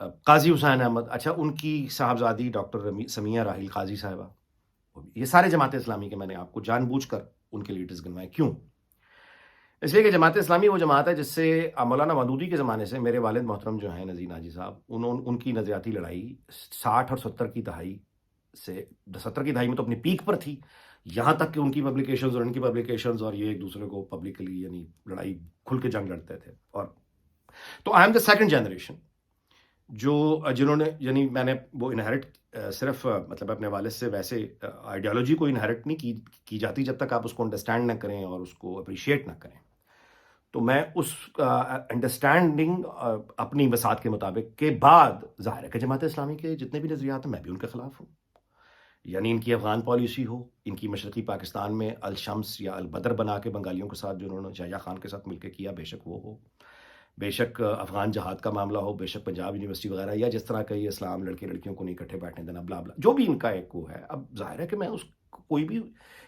قاضی حسین احمد، اچھا ان کی صاحبزادی ڈاکٹر سمیہ راحیل قاضی صاحبہ، یہ سارے جماعت اسلامی کے میں نے آپ کو جان بوجھ کر ان کے لیڈرز گنوائے. کیوں؟ اس لیے کہ جماعت اسلامی وہ جماعت ہے جس سے مولانا مودودی کے زمانے سے میرے والد محترم جو ہیں نذیر ناجی صاحب، ان کی نظریاتی لڑائی 60 اور 70 کی دہائی سے، 70 کی دہائی میں تو اپنی پیک پر تھی، یہاں تک کہ ان کی پبلیکیشنز اور ان کی پبلیکیشنز اور یہ ایک دوسرے کو پبلکلی یعنی لڑائی کھل کے جنگ لڑتے تھے. اور تو I am the second generation جنہوں نے یعنی میں نے وہ انہیرٹ صرف مطلب اپنے والد سے ویسے آئیڈیالوجی کو انہیرٹ نہیں کی جاتی جب تک آپ اس کو انڈرسٹینڈ نہ کریں اور اس کو اپریشیٹ نہ کریں. تو میں اس انڈرسٹینڈنگ اپنی وسعت کے مطابق کے بعد ظاہر ہے کہ جماعت اسلامی کے جتنے بھی نظریات ہیں میں بھی ان کے خلاف ہوں. یعنی ان کی افغان پالیسی ہو، ان کی مشرقی پاکستان میں الشمس یا البدر بنا کے بنگالیوں کے ساتھ جو انہوں نے یحییٰ خان کے ساتھ مل کے کیا، بے شک وہ ہو، بے شک افغان جہاد کا معاملہ ہو، بے شک پنجاب یونیورسٹی وغیرہ، یا جس طرح کا یہ اسلام لڑکے لڑکیوں کو نہیں اکٹھے بیٹھنے دینا، بلا بلا جو بھی ان کا ایک وہ ہے. اب ظاہر ہے کہ میں اس کوئی بھی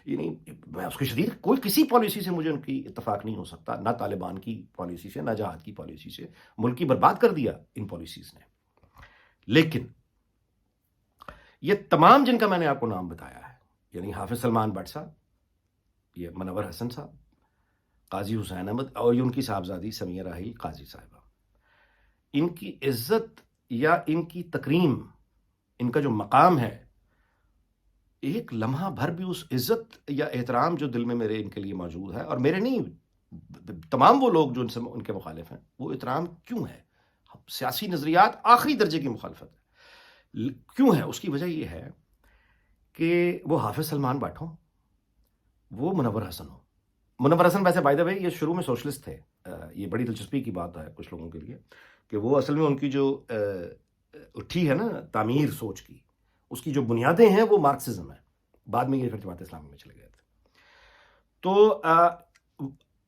یعنی میں اس کی شدید کوئی کسی پالیسی سے مجھے ان کی اتفاق نہیں ہو سکتا، نہ طالبان کی پالیسی سے، نہ جہاد کی پالیسی سے. ملک کی برباد کر دیا ان پالیسیز نے. لیکن یہ تمام جن کا میں نے آپ کو نام بتایا ہے، یعنی حافظ سلمان بٹ صاحب، یہ منور حسن صاحب، قاضی حسین احمد اور یہ ان کی صاحبزادی سمیہ راحیل قاضی صاحبہ، ان کی عزت یا ان کی تکریم، ان کا جو مقام ہے، ایک لمحہ بھر بھی اس عزت یا احترام جو دل میں میرے ان کے لیے موجود ہے، اور میرے نہیں تمام وہ لوگ جو ان کے مخالف ہیں، وہ احترام کیوں ہے؟ سیاسی نظریات آخری درجے کی مخالفت ہے. کیوں ہے؟ اس کی وجہ یہ ہے کہ وہ حافظ سلمان بٹ ہوں، وہ منور حسن ہو. منور حسن ویسے بائی دا وے یہ شروع میں سوشلسٹ تھے. یہ بڑی دلچسپی کی بات ہے کچھ لوگوں کے لیے کہ وہ اصل میں ان کی جو اٹھی ہے نا تعمیر سوچ کی، اس کی جو بنیادیں ہیں وہ مارکسزم ہے. بعد میں یہ پھر جماعت اسلامی میں چلے گئے تھے. تو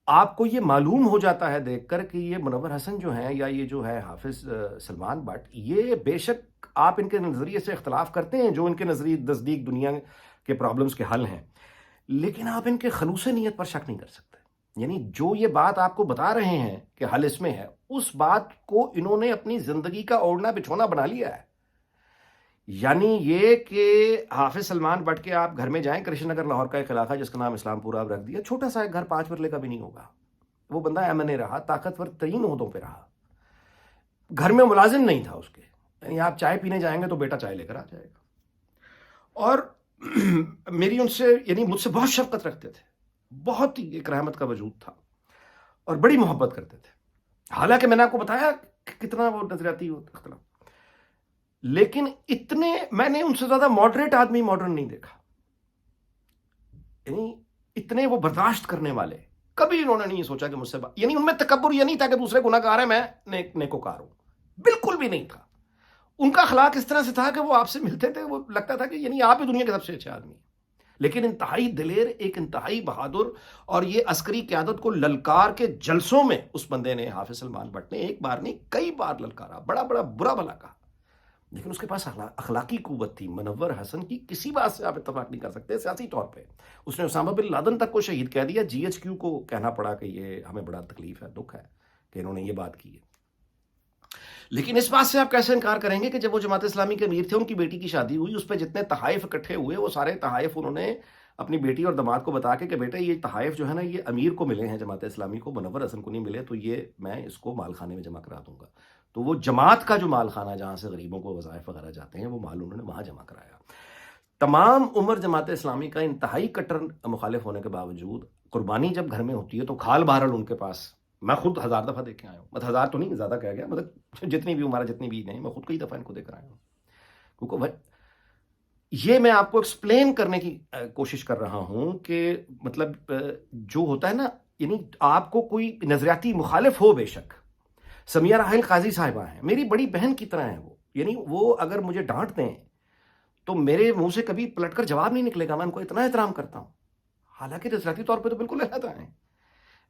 آپ کو یہ معلوم ہو جاتا ہے دیکھ کر کہ یہ منور حسن جو ہیں یا یہ جو ہے حافظ سلمان بٹ، یہ بے شک آپ ان کے نظریے سے اختلاف کرتے ہیں جو ان کے نزدیک دنیا کے پرابلمز کے حل ہیں، لیکن آپ ان کے خلوص نیت پر شک نہیں کر سکتے. یعنی جو یہ بات آپ کو بتا رہے ہیں کہ حل اس میں ہے، اس بات کو انہوں نے اپنی زندگی کا اوڑھنا بچھونا بنا لیا ہے. یعنی یہ کہ حافظ سلمان بٹ کے آپ گھر میں جائیں، کرشن نگر لاہور کا ایک علاقہ جس کا نام اسلام پورہ اب رکھ دیا، چھوٹا سا ایک گھر 5 مرلے کا بھی نہیں ہوگا. وہ بندہ ایم این اے رہا، طاقتور ترین عہدوں پہ رہا، گھر میں ملازم نہیں تھا اس کے. یعنی آپ چائے پینے جائیں گے تو بیٹا چائے لے کر آ جائے گا. اور میری ان سے یعنی مجھ سے بہت شفقت رکھتے تھے، بہت ہی ایک رحمت کا وجود تھا، اور بڑی محبت کرتے تھے. حالانکہ میں نے آپ کو بتایا کتنا وہ نظریاتی اختلاف، لیکن اتنے میں نے ان سے زیادہ ماڈریٹ آدمی ماڈرن نہیں دیکھا. یعنی اتنے وہ برداشت کرنے والے، کبھی انہوں نے نہیں سوچا کہ مجھ سے یعنی ان میں تکبر یہ نہیں تھا کہ دوسرے گناہ گار ہیں میں نیکوکار ہوں، بالکل بھی نہیں تھا. ان کا اخلاق اس طرح سے تھا کہ وہ آپ سے ملتے تھے، وہ لگتا تھا کہ یعنی آپ ہی دنیا کے سب سے اچھے آدمی ہیں. لیکن انتہائی دلیر، ایک انتہائی بہادر، اور یہ عسکری قیادت کو للکار کے جلسوں میں اس بندے نے، حافظ سلمان بٹ نے، ایک بار نہیں کئی بار للکارا، بڑا بڑا برا بھلا کہا. لیکن اس کے پاس اخلاقی قوت تھی. منور حسن کی کسی بات سے آپ اتفاق نہیں کر سکتے سیاسی طور پہ. اس نے اسامہ بن لادن تک کو شہید کہہ دیا. جی ایچ کیو کو کہنا پڑا کہ یہ ہمیں بڑا تکلیف ہے، دکھ ہے کہ انہوں نے یہ بات کی ہے. لیکن اس بات سے آپ کیسے انکار کریں گے کہ جب وہ جماعت اسلامی کے امیر تھے، ان کی بیٹی کی شادی ہوئی، اس پہ جتنے تحائف اکٹھے ہوئے، وہ سارے تحائف انہوں نے اپنی بیٹی اور داماد کو بتا کے کہ بیٹا یہ تحائف جو ہے نا یہ امیر کو ملے ہیں جماعت اسلامی کو، منور حسن کو نہیں ملے، تو یہ میں اس کو مال خانے میں جمع کرا دوں گا. تو وہ جماعت کا جو مال خانہ جہاں سے غریبوں کو وظائف وغیرہ جاتے ہیں، وہ مال انہوں نے وہاں جمع کرایا. تمام عمر جماعت اسلامی کا انتہائی کٹر مخالف ہونے کے باوجود قربانی جب گھر میں ہوتی ہے تو کھال بہرحال ان کے پاس، میں خود 1000 دفعہ دیکھ کے آیا ہوں. مطلب 1000 تو نہیں، زیادہ کہہ گیا، مطلب جتنی بھی ہمارا جتنی بھی نہیں، میں خود کئی دفعہ ان کو دیکھ کر آیا ہوں. کیونکہ یہ میں آپ کو ایکسپلین کرنے کی کوشش کر رہا ہوں کہ مطلب جو ہوتا ہے نا، یعنی آپ کو کوئی نظریاتی مخالف ہو، بے شک سمیہ راحیل قاضی صاحبہ ہیں، میری بڑی بہن کی طرح ہیں وہ. یعنی وہ اگر مجھے ڈانٹ دیں تو میرے منہ سے کبھی پلٹ کر جواب نہیں نکلے گا. میں ان کو اتنا احترام کرتا ہوں، حالانکہ نظریاتی طور پہ تو بالکل علیحدہ ہیں،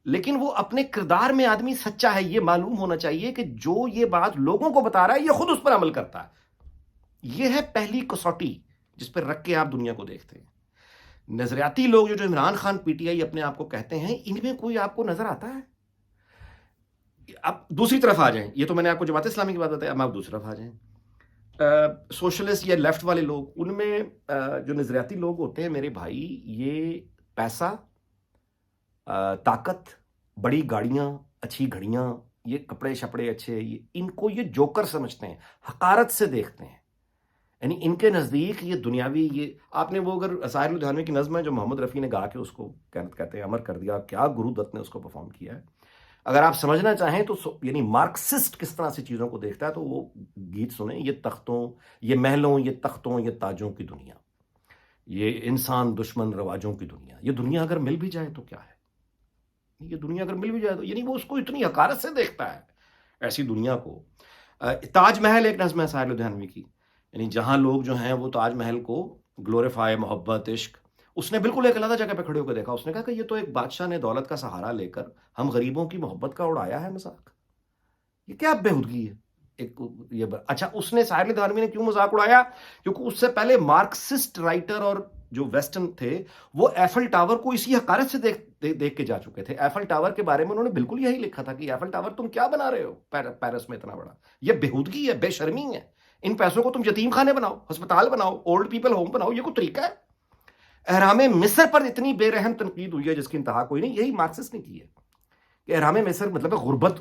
لیکن وہ اپنے کردار میں آدمی سچا ہے. یہ معلوم ہونا چاہیے کہ جو یہ بات لوگوں کو بتا رہا ہے یہ خود اس پر عمل کرتا ہے. یہ ہے پہلی کسوٹی جس پر رکھ کے آپ دنیا کو دیکھتے ہیں. نظریاتی لوگ جو Imran Khan P T I اپنے آپ کو کہتے ہیں، ان میں کوئی آپ کو نظر آتا ہے؟ اب دوسری طرف آ جائیں, یہ تو میں نے آپ کو جماعت اسلامی کی بات بتائی, اب آپ دوسری طرف آ جائیں, سوشلسٹ یا لیفٹ والے لوگ, ان میں جو نظریاتی لوگ ہوتے ہیں میرے بھائی, یہ پیسہ, طاقت, بڑی گاڑیاں, اچھی گھڑیاں, یہ کپڑے شپڑے اچھے, ان کو یہ جوکر سمجھتے ہیں, حقارت سے دیکھتے ہیں. یعنی ان کے نزدیک یہ دنیاوی, یہ آپ نے وہ اگر ساحر لدھیانوی کی نظم ہے جو محمد رفیع نے گا کے اس کو کہتے ہیں امر کر دیا, کیا گرو دت نے اس کو پرفارم کیا ہے, اگر آپ سمجھنا چاہیں تو یعنی مارکسسٹ کس طرح سے چیزوں کو دیکھتا ہے تو وہ گیت سنیں, یہ تختوں, یہ محلوں, یہ تختوں, یہ تاجوں کی دنیا, یہ انسان دشمن رواجوں کی دنیا, یہ دنیا اگر مل بھی جائے تو کیا ہے, یہ دنیا اگر مل بھی جائے تو, یعنی وہ اس کو اتنی حقارت سے دیکھتا ہے ایسی دنیا کو. تاج محل ایک نظم ہے ساحر لدھیانوی کی, یعنی جہاں لوگ جو ہیں وہ تاج محل کو گلوریفائی, محبت, عشق, اس نے بالکل ایک علیحدہ جگہ پہ کھڑے ہو کے دیکھا, اس نے کہا کہ یہ تو ایک بادشاہ نے دولت کا سہارا لے کر ہم غریبوں کی محبت کا اڑایا ہے مذاق, یہ کیا بےہودگی ہے. اچھا, اس نے ساحر لدھیانوی نے کیوں مذاق اڑایا, کیونکہ اس سے پہلے مارکسسٹ رائٹر اور جو ویسٹرن تھے وہ ایفل ٹاور کو اسی حقارت سے دیکھ کے جا چکے تھے. ایفل ٹاور کے بارے میں انہوں نے بالکل یہی لکھا تھا کہ ایفل ٹاور تم کیا بنا رہے ہو پیرس میں اتنا بڑا, یہ بےہودگی ہے, بے شرمی ہے, ان پیسوں کو تم یتیم خانے بناؤ, ہسپتال بناؤ, اولڈ پیپل ہوم بناؤ, یہ کوئی طریقہ ہے. احرام مصر پر اتنی بے رحم تنقید ہوئی ہے جس کی انتہا کوئی نہیں, یہی مارکسسٹ نے کی ہے کہ احرام مصر مطلب ہے غربت,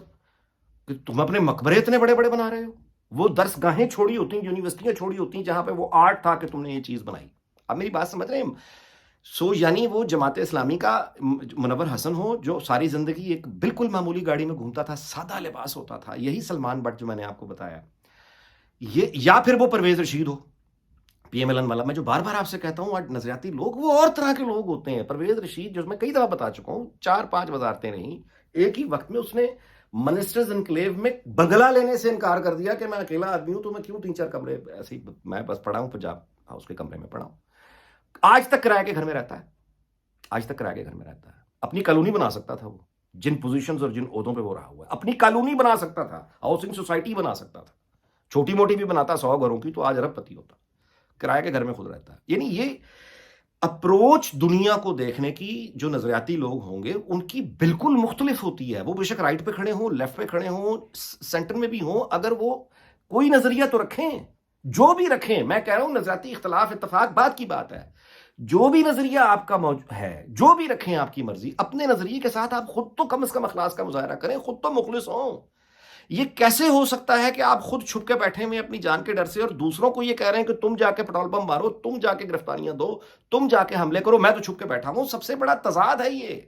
کہ تم اپنے مقبرے اتنے بڑے بڑے بنا رہے ہو, وہ درس گاہیں چھوڑی ہوتی ہیں, یونیورسٹیاں چھوڑی ہوتی ہیں جہاں پہ وہ آرٹ تھا کہ تم نے یہ چیز بنائی. اب میری بات سمجھ رہے ہیں, یعنی وہ جماعت اسلامی کا منور حسن ہو جو ساری زندگی ایک بالکل معمولی گاڑی میں گھومتا تھا, سادہ لباس ہوتا تھا, یہی سلمان بٹ جو میں نے آپ کو بتایا, یہ, یا پھر وہ پرویز رشید ہو, پی ایم ایل این والا. میں جو بار بار آپ سے کہتا ہوں آج نظریاتی لوگ وہ اور طرح کے لوگ ہوتے ہیں. پرویز رشید جو میں کئی دفعہ بتا چکا ہوں, 4-5 وزارتیں نہیں, ایک ہی وقت میں اس نے منسٹرز انکلیو میں بنگلہ لینے سے انکار کر دیا کہ میں اکیلا آدمی ہوں تو میں کیوں 3-4 کمرے ایسے ہی, میں بس پڑھا ہوں پنجاب ہاؤس کے کمرے میں پڑھا ہوں. آج تک کرائے کے گھر میں رہتا ہے, آج تک کرائے کے گھر میں رہتا ہے. اپنی کالونی بنا سکتا تھا وہ, جن پوزیشنز اور جن عہدوں پہ وہ رہا ہوا ہے, اپنی کالونی بنا سکتا تھا, ہاؤسنگ سوسائٹی بنا سکتا تھا, چھوٹی موٹی بھی بناتا 100 گھروں کی تو آج ارب پتی ہوتا. کرائے کے گھر میں خود رہتا ہے. یعنی یہ اپروچ دنیا کو دیکھنے کی جو نظریاتی لوگ ہوں گے ان کی بالکل مختلف ہوتی ہے. وہ بے شک رائٹ پہ کھڑے ہوں, لیفٹ پہ کھڑے ہوں, سینٹر میں بھی ہوں, اگر وہ کوئی نظریہ تو رکھیں, جو بھی رکھیں. میں کہہ رہا ہوں نظریاتی اختلاف اتفاق بات کی بات ہے, جو بھی نظریہ آپ کا ہے, جو بھی رکھیں آپ کی مرضی, اپنے نظریے کے ساتھ آپ خود تو کم از کم اخلاص کا مظاہرہ کریں, خود تو مخلص ہوں. یہ کیسے ہو سکتا ہے کہ آپ خود چھپ کے بیٹھے ہوئے اپنی جان کے ڈر سے اور دوسروں کو یہ کہہ رہے ہیں کہ تم جا کے پیٹرول بم مارو, تم جا کے گرفتاریاں دو, تم جا کے حملے کرو, میں تو چھپ کے بیٹھا ہوں. سب سے بڑا تضاد ہے یہ.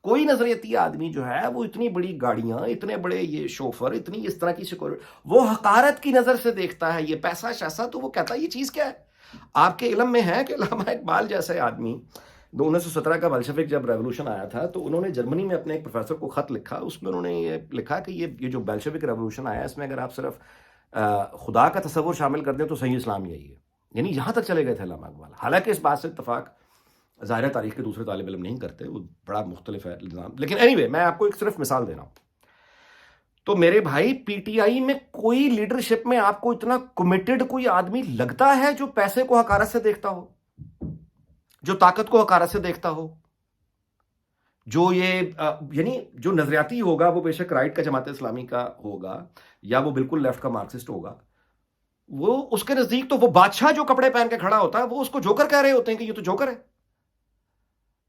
کوئی نظریاتی آدمی جو ہے وہ اتنی بڑی گاڑیاں, اتنے بڑے یہ شوفر, اتنی اس طرح کی سیکورٹی, وہ حقارت کی نظر سے دیکھتا ہے. یہ پیسہ شیسا تو وہ کہتا ہے یہ چیز کیا ہے. آپ کے علم میں ہے کہ علامہ اقبال جیسے آدمی 1917 کا بلشوک جب ریولوشن آیا تھا تو انہوں نے جرمنی میں اپنے ایک پروفیسر کو خط لکھا, اس میں انہوں نے یہ لکھا کہ یہ جو بلشوک ریولوشن آیا اس میں اگر آپ صرف خدا کا تصور شامل کر دیں تو صحیح اسلام یہی ہے. یعنی یہاں تک چلے گئے تھے علامہ اقبال. حالانکہ اس بات سے اتفاق ظاہر تاریخ کے دوسرے طالب علم نہیں کرتے, وہ بڑا مختلف ہے نظام. لیکن اینی وے, میں آپ کو ایک صرف مثال دے رہا ہوں. تو میرے بھائی پی ٹی آئی میں کوئی لیڈرشپ میں آپ کو اتنا کمیٹڈ کوئی آدمی لگتا ہے جو پیسے کو حقارت سے دیکھتا ہو, جو طاقت کو حقارت سے دیکھتا ہو, جو یہ یعنی جو نظریاتی ہوگا وہ بے شک رائٹ کا جماعت اسلامی کا ہوگا یا وہ بالکل لیفٹ کا مارکسسٹ ہوگا, وہ اس کے نزدیک تو وہ بادشاہ جو کپڑے پہن کے کھڑا ہوتا ہے وہ اس کو جوکر کہہ رہے ہوتے ہیں کہ یہ تو جوکر ہے.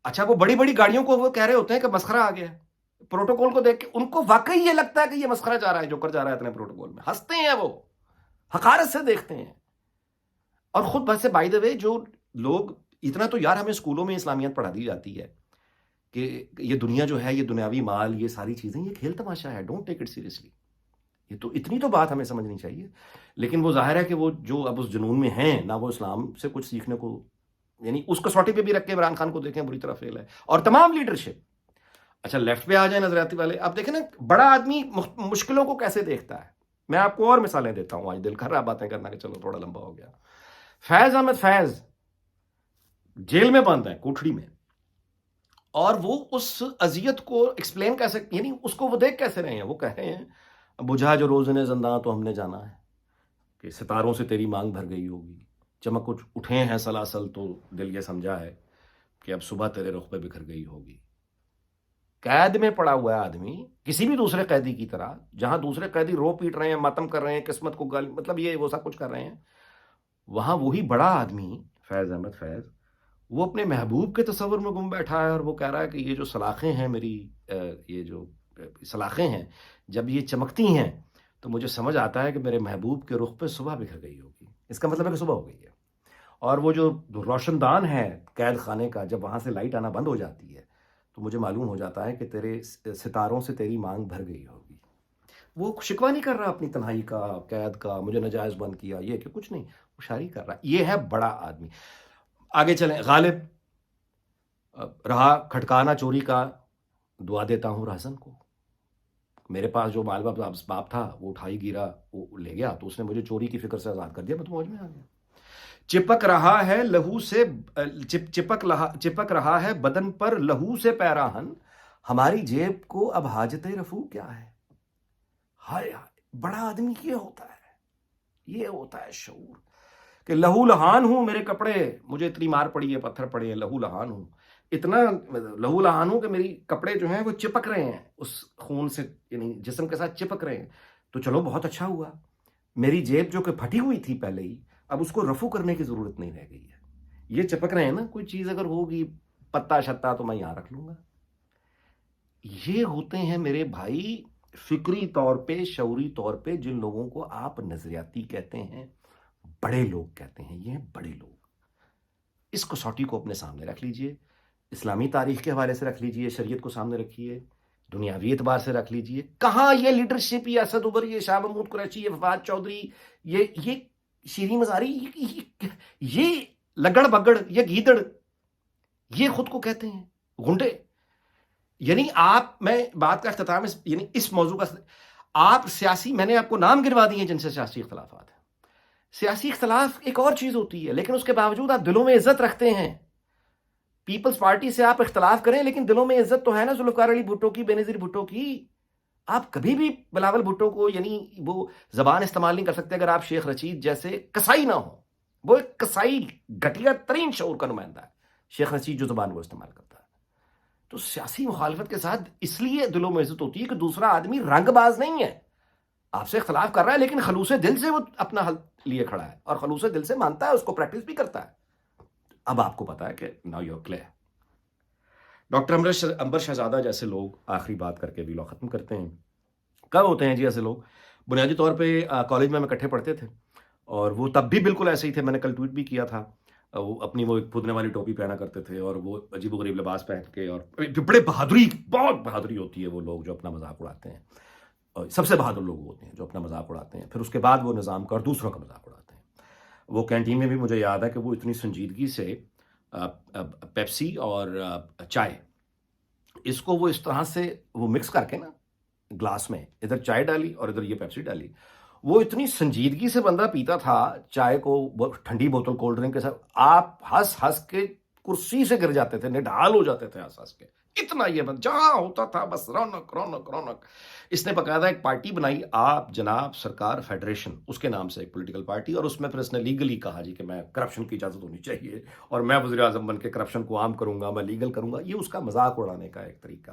اچھا, وہ بڑی بڑی گاڑیوں کو وہ کہہ رہے ہوتے ہیں کہ مسخرہ آ گیا ہے. پروٹوکول کو دیکھ کے ان کو واقعی یہ لگتا ہے کہ یہ مسخرہ جا رہا ہے, جوکر جا رہا ہے اتنے پروٹوکول میں, ہنستے ہیں, وہ حقارت سے دیکھتے ہیں. اور خود بس سے بائی دا وے جو لوگ اتنا تو یار ہمیں اسکولوں میں اسلامیات پڑھا دی جاتی ہے کہ یہ دنیا جو ہے, یہ دنیاوی مال, یہ ساری چیزیں یہ کھیل تماشا ہے, ڈونٹ ٹیک اٹ سیریسلی. یہ تو اتنی تو بات ہمیں سمجھنی چاہیے. لیکن وہ ظاہر ہے کہ وہ جو اب اس جنون میں ہیں نہ وہ اسلام سے کچھ سیکھنے کو, یعنی اس کسوٹی پہ بھی رکھ کے عمران خان کو دیکھیں بری طرح فیل ہے, اور تمام لیڈرشپ. اچھا, لیفٹ پہ آ جائیں نظریاتی والے, اب دیکھیں نا بڑا آدمی مشکلوں کو کیسے دیکھتا ہے. میں آپ کو اور مثالیں دیتا ہوں, آج دل کر رہا باتیں کرنا کہ چلو تھوڑا لمبا ہو گیا. فیض احمد فیض جیل میں بند ہے, کوٹھڑی میں, اور وہ اس اذیت کو ایکسپلین کیسے, یعنی اس کو وہ دیکھ کیسے رہے ہیں. وہ کہہ رہے ہیں بجھا جو روز نے زنداں تو ہم نے جانا ہے, کہ ستاروں سے تیری مانگ بھر گئی ہوگی, چمک اٹھے ہیں سلاسل تو دل یہ سمجھا ہے کہ اب صبح تیرے رخ پہ بکھر گئی ہوگی. قید میں پڑا ہوا ہے آدمی کسی بھی دوسرے قیدی کی طرح، جہاں دوسرے قیدی رو پیٹ رہے ہیں، ماتم کر رہے ہیں، قسمت کو گل مطلب یہ وہ سب کچھ کر رہے ہیں، وہاں وہی بڑا آدمی فیض احمد فیض وہ اپنے محبوب کے تصور میں گم بیٹھا ہے، اور وہ کہہ رہا ہے کہ یہ جو سلاخیں ہیں میری، یہ جو سلاخیں ہیں جب یہ چمکتی ہیں تو مجھے سمجھ آتا ہے کہ میرے محبوب کے رخ پہ صبح بکھر گئی ہوگی۔ اس کا مطلب ہے کہ صبح ہو گئی ہے، اور وہ جو روشن دان ہے قید خانے کا، جب وہاں سے لائٹ آنا بند ہو جاتی ہے تو مجھے معلوم ہو جاتا ہے کہ تیرے ستاروں سے تیری مانگ بھر گئی ہوگی۔ وہ شکوہ نہیں کر رہا اپنی تنہائی کا، قید کا، مجھے نجائز بند کیا، یہ کہ کچھ نہیں، وہ شاعری کر رہا ہے۔ یہ ہے بڑا آدمی۔ آگے چلیں، غالب رہا کھٹکانا چوری کا، دعا دیتا ہوں رہزن کو۔ میرے پاس جو مال باپ تھا وہ اٹھائی گیرا، وہ لے گیا، تو اس نے مجھے چوری کی فکر سے آزاد کر دیا، میں تو موج میں آ گیا۔ چپک رہا ہے لہو سے چپک رہا ہے بدن پر لہو سے پیراہن، ہماری جیب کو اب حاجت رفو کیا ہے۔ ہائے ہائے، بڑا آدمی یہ ہوتا ہے، یہ ہوتا ہے شعور کہ لہو لہان ہوں، میرے کپڑے، مجھے اتنی مار پڑی ہے، پتھر پڑے ہیں، لہو لہان ہوں، اتنا لہو لہان ہوں کہ میری کپڑے جو ہیں وہ چپک رہے ہیں اس خون سے، یعنی جسم کے ساتھ چپک رہے ہیں۔ تو چلو بہت اچھا ہوا، میری جیب جو کہ پھٹی ہوئی تھی پہلے ہی، اب اس کو رفو کرنے کی ضرورت نہیں رہ گئی ہے۔ یہ چپک رہے ہیں نا، کوئی چیز اگر ہوگی پتا شتا تو میں یہاں رکھ لوں گا۔ یہ ہوتے ہیں میرے بھائی فکری طور پہ، شعوری طور پہ جن لوگوں کو آپ نظریاتی کہتے ہیں، بڑے لوگ کہتے ہیں، یہ ہیں بڑے لوگ۔ اس کسوٹی کو اپنے سامنے رکھ لیجئے، اسلامی تاریخ کے حوالے سے رکھ لیجئے، شریعت کو سامنے رکھیے، دنیاوی اعتبار سے رکھ لیجئے۔ کہاں یہ لیڈرشپ، یہ اسد عمر، یہ شاہ محمود قریشی، یہ فواد چودھری، یہ شیریں مزاری، یہ لگڑ بگڑ، یہ گیدڑ، یہ خود کو کہتے ہیں گنڈے۔ یعنی میں بات کا اختتام یعنی اس موضوع کا، آپ سیاسی، میں نے آپ کو نام گروا دیے جن سے سیاسی اختلافات ہیں۔ سیاسی اختلاف ایک اور چیز ہوتی ہے، لیکن اس کے باوجود آپ دلوں میں عزت رکھتے ہیں۔ پیپلز پارٹی سے آپ اختلاف کریں لیکن دلوں میں عزت تو ہے نا ذوالفقار علی بھٹو کی، بے نظیر بھٹو کی۔ آپ کبھی بھی بلاول بھٹو کو، یعنی وہ زبان استعمال نہیں کر سکتے اگر آپ شیخ رشید جیسے کسائی نہ ہو۔ وہ ایک کسائی گھٹیا ترین شعور کا نمائندہ ہے شیخ رشید، جو زبان وہ استعمال کرتا ہے۔ تو سیاسی مخالفت کے ساتھ اس لیے دلوں میں عزت ہوتی ہے کہ دوسرا آدمی رنگ باز نہیں ہے، آپ سے اختلاف کر رہا ہے لیکن خلوص دل سے وہ اپنا حل لیے کھڑا ہے، اور خلوص دل سے مانتا ہے، اس کو پریکٹس بھی کرتا ہے۔ اب آپ کو پتا ہے کہ now you are clear. Doctor Anbar Shahzada جیسے لوگ آخری بات کر کے ویلو ختم کرتے ہیں۔ کب ہوتے ہیں جی ایسے لوگ؟ بنیادی طور پہ کالج میں اکٹھے پڑھتے تھے، اور وہ تب بھی بالکل ایسے ہی تھے، میں نے کل ٹویٹ بھی کیا تھا۔ وہ اپنی وہ پھودنے والی ٹوپی پہنا کرتے تھے، اور وہ عجیب و غریب لباس پہن کے، اور بڑے بہت بہادری ہوتی ہے وہ لوگ جو اپنا مذاق اڑاتے ہیں، اور سب سے بہادر لوگ ہوتے ہیں جو اپنا مذاق اڑاتے ہیں، پھر اس کے بعد وہ نظام کا اور دوسروں کا مذاق اڑاتے ہیں۔ وہ کینٹین میں بھی مجھے یاد ہے کہ وہ اتنی سنجیدگی سے پیپسی اور چائے، اس کو وہ اس طرح سے وہ مکس کر کے نا گلاس میں، ادھر چائے ڈالی اور ادھر یہ پیپسی ڈالی، وہ اتنی سنجیدگی سے بندہ پیتا تھا چائے کو، ٹھنڈی بوتل کولڈ ڈرنک کے ساتھ، آپ ہنس ہنس کے کرسی سے گر جاتے تھے، نڈھال ہو جاتے تھے ہنس ہنس کے۔ اتنا یہ بند جہاں ہوتا تھا بس رونق رونق رونق۔ اس نے باقاعدہ ایک پارٹی بنائی، آپ جناب سرکار فیڈریشن، اس کے نام سے ایک پولیٹیکل پارٹی، اور اس میں پھر اس نے لیگلی کہا جی کہ میں کرپشن کی اجازت ہونی چاہیے، اور میں وزیر اعظم بن کے کرپشن کو عام کروں گا، میں لیگل کروں گا۔ یہ اس کا مذاق اڑانے کا ایک طریقہ۔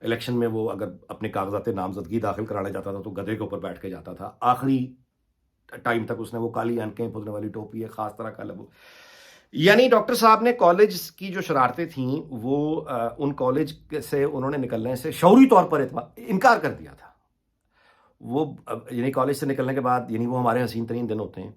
الیکشن میں وہ اگر اپنے کاغذات نامزدگی داخل کرانے جاتا تھا تو گدھے کے اوپر بیٹھ کے جاتا تھا، آخری ٹائم تک اس نے وہ کالی اینکیں، پھودنے والی ٹوپی، ایک خاص طرح کا لبو۔ یعنی ڈاکٹر صاحب نے کالج کی جو شرارتیں تھیں وہ ان کالج سے انہوں نے نکلنے سے شعوری طور پر انکار کر دیا تھا۔ وہ یعنی کالج سے نکلنے کے بعد، یعنی وہ ہمارے حسین ترین دن ہوتے ہیں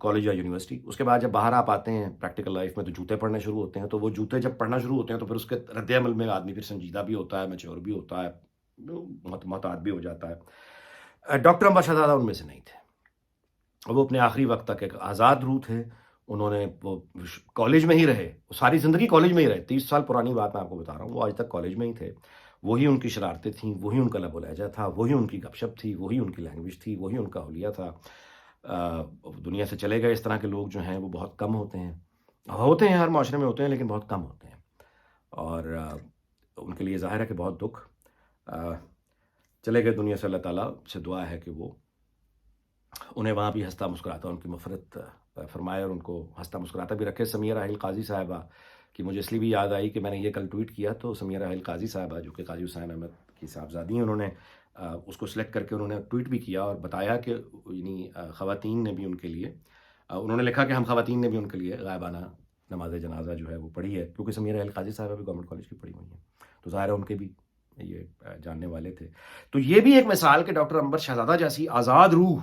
کالج یا یونیورسٹی، اس کے بعد جب باہر آپ آتے ہیں پریکٹیکل لائف میں تو جوتے پڑھنے شروع ہوتے ہیں، تو وہ جوتے جب پڑھنا شروع ہوتے ہیں تو پھر اس کے رد عمل میں آدمی پھر سنجیدہ بھی ہوتا ہے، میچور بھی ہوتا ہے، محتاط بھی ہو جاتا ہے۔ ڈاکٹر انبر شہزادہ ان میں سے نہیں تھے، وہ اپنے آخری وقت تک ایک آزاد روح تھے۔ انہوں نے وہ کالج میں ہی رہے، وہ ساری زندگی کالج میں ہی رہے، 30 سال پرانی بات میں آپ کو بتا رہا ہوں، وہ آج تک کالج میں ہی تھے۔ وہی ان کی شرارتیں تھیں، وہی ان کا لب و لہجہ تھا، وہی ان کی گپ شپ تھی، وہی ان کی لینگویج تھی، وہی ان کا حلیہ تھا۔ دنیا سے چلے گئے۔ اس طرح کے لوگ جو ہیں وہ بہت کم ہوتے ہیں، ہر معاشرے میں ہوتے ہیں لیکن بہت کم ہوتے ہیں، اور ان کے لیے ظاہر ہے کہ بہت دکھ۔ چلے گئے دنیا سے، اللہ تعالیٰ سے دعا ہے کہ وہ انہیں وہاں بھی ہنستا مسکراتا ان کی مغفرت فرمائے اور ان کو ہنستا مسکراتا بھی رکھے۔ سمیہ راحیل قاضی صاحبہ کہ مجھے اس لیے بھی یاد آئی کہ میں نے یہ کل ٹویٹ کیا تو سمیہ راحیل قاضی صاحبہ جو کہ قاضی حسین احمد کی صاحبزادی ہیں، انہوں نے اس کو سلیکٹ کر کے انہوں نے ٹویٹ بھی کیا اور بتایا کہ یعنی خواتین نے بھی ان کے لیے انہوں نے لکھا کہ ہم خواتین نے بھی ان کے لیے غائبانہ نماز جنازہ جو ہے وہ پڑھی ہے، کیونکہ سمیہ راحیل قاضی صاحبہ بھی گورنمنٹ کالج کی پڑھی ہوئی ہیں، تو ظاہر ہے ان کے بھی یہ جاننے والے تھے. تو یہ بھی ایک مثال کہ ڈاکٹر عنبر شہزادہ جیسی آزاد روح،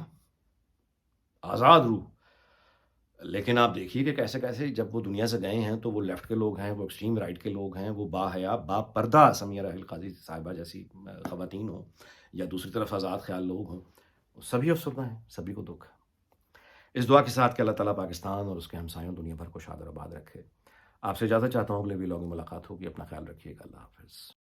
لیکن آپ دیکھیے کہ کیسے کیسے جب وہ دنیا سے گئے ہیں تو وہ لیفٹ کے لوگ ہیں، وہ ایکسٹریم رائٹ کے لوگ ہیں، وہ با حیا با پردہ سمیہ راحیل قاضی صاحبہ جیسی خواتین ہوں یا دوسری طرف آزاد خیال لوگ ہوں، سبھی افسردہ ہیں، سبھی کو دکھ ہے. اس دعا کے ساتھ کہ اللہ تعالیٰ پاکستان اور اس کے ہمسایوں دنیا بھر کو شاد اور آباد رکھے. آپ سے اجازت چاہتا ہوں، اگلے ویلاگ میں ملاقات ہوگی. اپنا خیال رکھیے گا. اللہ حافظ.